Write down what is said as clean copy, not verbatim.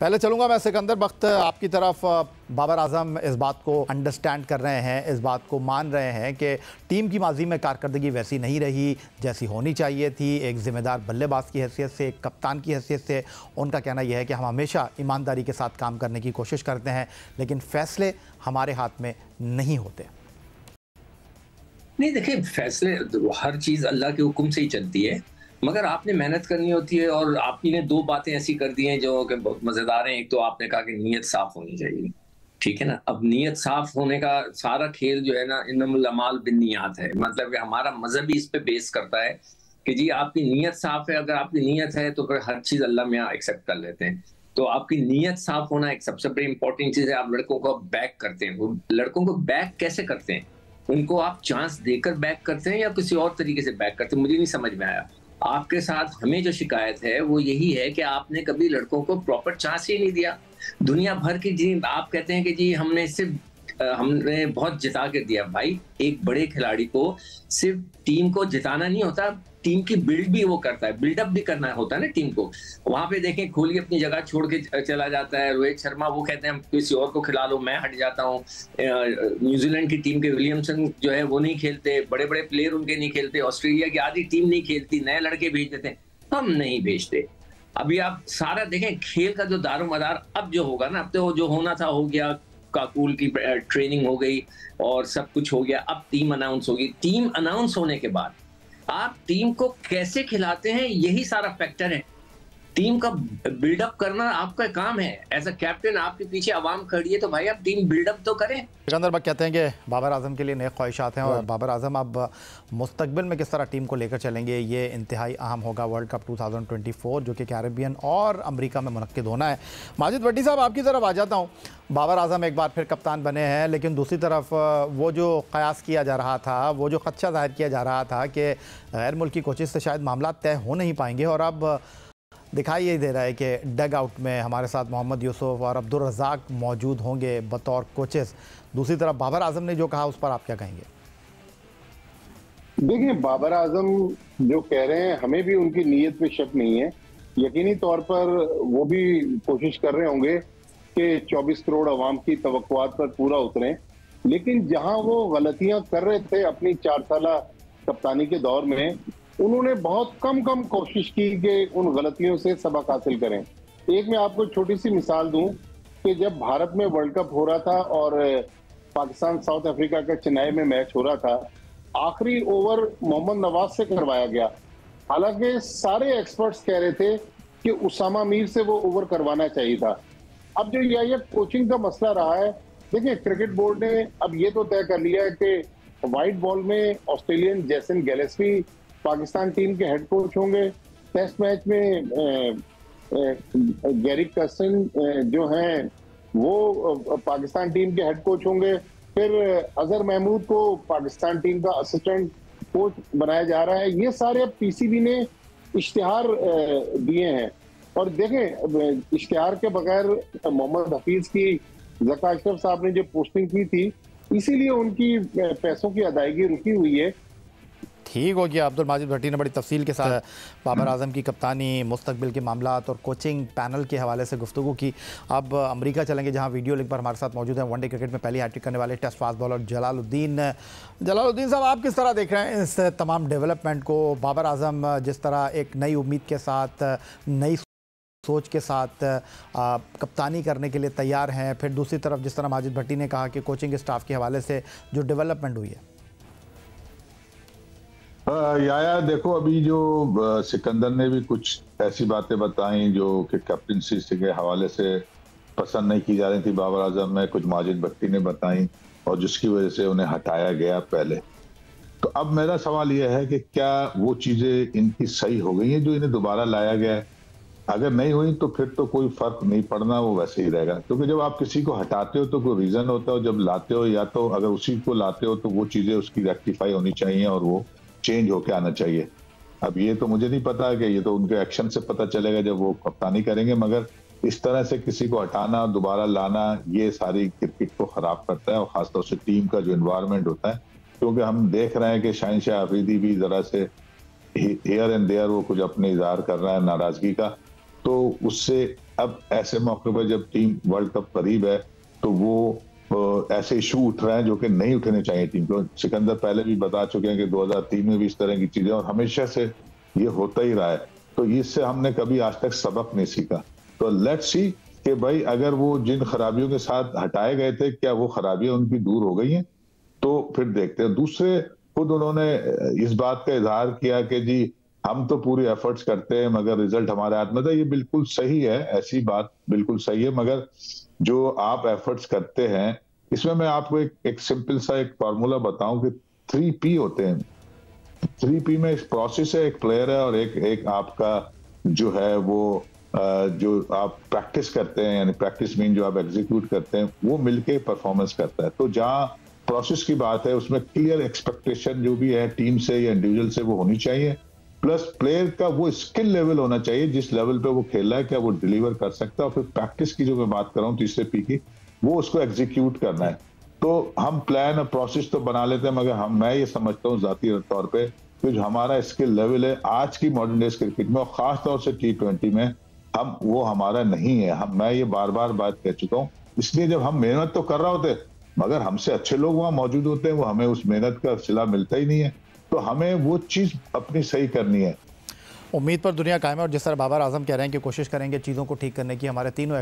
पहले चलूंगा मैं सिकंदर बख्त आपकी तरफ। बाबर आजम इस बात को अंडरस्टैंड कर रहे हैं, इस बात को मान रहे हैं कि टीम की माजी में कारकर्दगी वैसी नहीं रही जैसी होनी चाहिए थी। एक ज़िम्मेदार बल्लेबाज की हैसियत से, एक कप्तान की हैसियत से उनका कहना यह है कि हम हमेशा ईमानदारी के साथ काम करने की कोशिश करते हैं, लेकिन फ़ैसले हमारे हाथ में नहीं होते। नहीं, देखिए, फैसले हर चीज़ अल्लाह के हुक्म से ही चलती है, मगर आपने मेहनत करनी होती है। और आपने 2 बातें ऐसी कर दी हैं जो कि बहुत मज़ेदार हैं। एक तो आपने कहा कि नीयत साफ़ होनी चाहिए, ठीक है ना? अब नीयत साफ़ होने का सारा खेल जो है ना, इन्नमल अमाल बिन्नियात है। मतलब कि हमारा मज़हब भी इस पे बेस करता है कि जी आपकी नीयत साफ़ है। अगर आपकी नीयत है तो फिर हर चीज़ अल्लाह मियाँ एक्सेप्ट कर लेते हैं। तो आपकी नीयत साफ़ होना एक सबसे बड़ी इंपॉर्टेंट चीज़ है। आप लड़कों को बैक करते हैं, वो लड़कों को बैक कैसे करते हैं? उनको आप चांस देकर बैक करते हैं या किसी और तरीके से बैक करते हैं? मुझे नहीं समझ में आया। आपके साथ हमें जो शिकायत है वो यही है कि आपने कभी लड़कों को प्रॉपर चांस ही नहीं दिया। दुनिया भर की जी आप कहते हैं कि जी हमने बहुत जिता के दिया। भाई, एक बड़े खिलाड़ी को सिर्फ टीम को जिताना नहीं होता, टीम की बिल्ड भी वो करता है, बिल्डअप भी करना होता है ना टीम को। वहां पे देखें, कोहली अपनी जगह छोड़ के चला जाता है, रोहित शर्मा वो कहते हैं किसी और को खिला लो, मैं हट जाता हूँ। न्यूजीलैंड की टीम के विलियमसन जो है वो नहीं खेलते, बड़े बड़े प्लेयर उनके नहीं खेलते, ऑस्ट्रेलिया की आधी टीम नहीं खेलती, नए लड़के भेज देते हैं, हम नहीं भेजते। अभी आप सारा देखें, खेल का जो दारोमदार अब जो होगा ना, अब तो जो होना था हो गया। काकूल की ट्रेनिंग हो गई और सब कुछ हो गया। अब टीम अनाउंस होगी। टीम अनाउंस होने के बाद आप टीम को कैसे खिलाते हैं, यही सारा फैक्टर है। टीम का बिल्डअप करना आपका काम है। एज अ कैप्टन आपके पीछे आवाम खड़ी है, तो भाई आप टीम बिल्डअप तो करें। सिकंदर बख्त कहते हैं कि बाबर आजम के लिए नए ख्वाहिशात हैं और बाबर आजम अब मुस्तकबिल में किस तरह टीम को लेकर चलेंगे, ये इंतहाई अहम होगा। वर्ल्ड कप 2024 जो कि कैरेबियन और अमेरिका में मुनक्किद होना है। माजिद भट्टी साहब, आपकी तरफ आ जाता हूँ। बाबर आजम एक बार फिर कप्तान बने हैं, लेकिन दूसरी तरफ वो जो कयास किया जा रहा था, वो जो खदशा जाहिर किया जा रहा था कि गैर मुल्की कोचेज से शायद मामला तय हो नहीं पाएंगे, और अब दिखाई यही दे रहा है कि डग आउट में हमारे साथ मोहम्मद यूसुफ और अब्दुल रज़ाक मौजूद होंगे बतौर कोचेस। दूसरी तरफ बाबर आजम ने जो कहा, उस पर आप क्या कहेंगे? देखिए, बाबर आजम जो कह रहे हैं, हमें भी उनकी नीयत पे शक नहीं है। यकीनी तौर पर वो भी कोशिश कर रहे होंगे कि 24 करोड़ अवाम की तवक्कुआत पर पूरा उतरें। लेकिन जहां वो गलतियां कर रहे थे अपनी 4 साला कप्तानी के दौर में, उन्होंने बहुत कम कोशिश की कि उन गलतियों से सबक हासिल करें। एक मैं आपको छोटी सी मिसाल दूं कि जब भारत में वर्ल्ड कप हो रहा था और पाकिस्तान साउथ अफ्रीका का चेन्नई में मैच हो रहा था, आखिरी ओवर मोहम्मद नवाज से करवाया गया। हालांकि सारे एक्सपर्ट्स कह रहे थे कि उसामा मीर से वो ओवर करवाना चाहिए था। अब जो ये कोचिंग का मसला रहा है, देखिए, क्रिकेट बोर्ड ने अब ये तो तय कर लिया है कि व्हाइट बॉल में ऑस्ट्रेलियन जेसन गैलेस्पी पाकिस्तान टीम के हेड कोच होंगे। टेस्ट मैच में गैरी कर्सन जो हैं वो पाकिस्तान टीम के हेड कोच होंगे। फिर अजहर महमूद को पाकिस्तान टीम का असिस्टेंट कोच बनाया जा रहा है। ये सारे अब पीसीबी ने इश्तिहार दिए हैं। और देखें, इश्तिहार के बगैर मोहम्मद हफीज की ज़का अशरफ साहब ने जो पोस्टिंग की थी, इसीलिए उनकी पैसों की अदायगी रुकी हुई है। ठीक हो गया। अब्दुल माजिद भट्टी ने बड़ी तफसील के साथ बाबर आजम की कप्तानी, मुस्तकबिल के मामलात और कोचिंग पैनल के हवाले से गुफ्तगू की। अब अमेरिका चलेंगे, जहां वीडियो लिंक पर हमारे साथ मौजूद हैं वनडे क्रिकेट में पहली हैट्रिक करने वाले टेस्ट फास्ट बॉलर जलालुद्दीन साहब। आप किस तरह देख रहे हैं इस तमाम डेवलपमेंट को? बाबर आजम जिस तरह एक नई उम्मीद के साथ, नई सोच के साथ कप्तानी करने के लिए तैयार हैं, फिर दूसरी तरफ जिस तरह माजिद भट्टी ने कहा कि कोचिंग स्टाफ के हवाले से जो डेवलपमेंट हुई है। याया, देखो, अभी जो सिकंदर ने भी कुछ ऐसी बातें बताई जो कि कैप्टनसी के हवाले से पसंद नहीं की जा रही थी बाबर आजम में, कुछ माजिद भट्टी ने बताई, और जिसकी वजह से उन्हें हटाया गया पहले। तो अब मेरा सवाल यह है कि क्या वो चीजें इनकी सही हो गई हैं जो इन्हें दोबारा लाया गया है? अगर नहीं हुई तो फिर तो कोई फर्क नहीं पड़ना, वो वैसे ही रहेगा। क्योंकि जब आप किसी को हटाते हो तो कोई रीजन होता है, जब लाते हो या तो अगर उसी को लाते हो तो वो चीजें उसकी रेक्टिफाई होनी चाहिए और वो चेंज होके आना चाहिए। अब ये तो मुझे नहीं पता है कि ये तो उनके एक्शन से पता चलेगा जब वो कप्तानी करेंगे, मगर इस तरह से किसी को हटाना दोबारा लाना, ये सारी क्रिकेट को खराब करता है, और खासतौर से टीम का जो एनवायरनमेंट होता है। क्योंकि हम देख रहे हैं कि शाहिनशाह अफरीदी भी जरा से हियर एंड देयर वो कुछ अपने इजहार कर रहा है नाराजगी का, तो उससे अब ऐसे मौके पर जब टीम वर्ल्ड कप करीब है तो वो ऐसे इशू उठ रहे हैं जो कि नहीं उठने चाहिए टीम को। सिकंदर पहले भी बता चुके हैं कि 2003 में भी इस तरह की चीजें और हमेशा से ये होता ही रहा है, तो इससे हमने कभी आज तक सबक नहीं सीखा। तो लेट्स सी कि भाई अगर वो जिन खराबियों के साथ हटाए गए थे क्या वो खराबियां उनकी दूर हो गई हैं, तो फिर देखते हैं। दूसरे खुद उन्होंने इस बात का इजहार किया कि जी हम तो पूरी एफर्ट्स करते हैं मगर रिजल्ट हमारे हाथ में था। ये बिल्कुल सही है, ऐसी बात बिल्कुल सही है, मगर जो आप एफर्ट्स करते हैं इसमें मैं आपको एक सिंपल सा एक फॉर्मूला बताऊं कि 3P होते हैं। 3P में एक प्रोसेस है, एक प्लेयर है और एक आपका जो है वो जो आप प्रैक्टिस करते हैं, यानी प्रैक्टिस मीन जो आप एग्जीक्यूट करते हैं, वो मिलके परफॉर्मेंस करता है। तो जहां प्रोसेस की बात है उसमें क्लियर एक्सपेक्टेशन जो भी है टीम से या इंडिविजुअल से वो होनी चाहिए, प्लस प्लेयर का वो स्किल लेवल होना चाहिए जिस लेवल पे वो खेल रहा है क्या वो डिलीवर कर सकता है। और फिर प्रैक्टिस की जो मैं बात कर रहा हूँ तीसरे पी की, वो उसको एग्जीक्यूट करना है। तो हम प्लान और प्रोसेस तो बना लेते हैं मगर मैं ये समझता हूँ जाती तौर पे कि जो हमारा स्किल लेवल है आज की मॉडर्न डेज क्रिकेट में और खास तौर से T20 में हम वो हमारा नहीं है। मैं ये बार बार बात कह चुका हूँ। इसलिए जब हम मेहनत तो कर रहे होते मगर हमसे अच्छे लोग वहां मौजूद होते हैं, वो हमें उस मेहनत का सिला मिलता ही नहीं है। तो हमें वो चीज अपनी सही करनी है। उम्मीद पर दुनिया कायम है और जिस तरह बाबर आजम कह रहे हैं कि कोशिश करेंगे चीज़ों को ठीक करने की। हमारे तीनों